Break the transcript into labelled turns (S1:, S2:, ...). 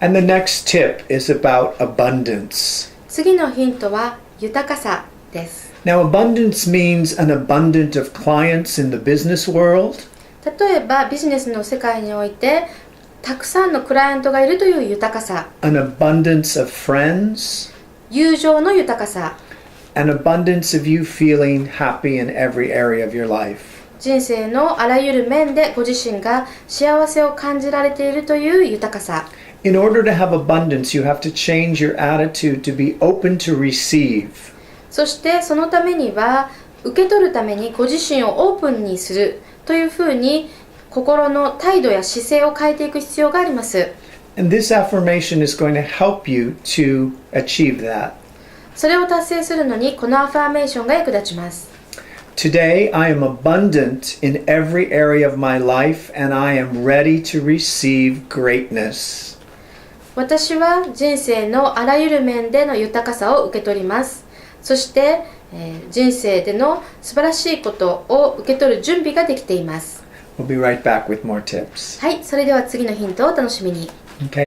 S1: And the next tip is about abundance.
S2: 次のヒントは豊かさです。
S1: Now, abundance means an abundance of clients in the business world.
S2: 例えばビジネスの世界においてたくさんのクライアントがいるという豊かさ、
S1: An abundance of friends.
S2: 友情の豊かさ、
S1: An abundance of you feeling happy in every area of your life.
S2: 人生のあらゆる面でご自身が幸せを感じられているという豊かさ。
S1: In order to have abundance, you have to change your attitude to be open to receive.
S2: そしてそのためには受け取るためにご自身をオープンにするというふうに心の態度や姿勢を変えていく必要があります。
S1: And this affirmation is going to help you to achieve that.
S2: それを達成するのにこのアファーメーションが役立ちます。
S1: Today, I am abundant in every area of my life, and I am ready to receive greatness.
S2: 私は人生のあらゆる面での豊かさを受け取ります。そして、人生での素晴らしいことを受け取る準備ができています。
S1: We'll be right back with more tips.
S2: はい、それでは次のヒントをお楽しみに。
S1: Okay.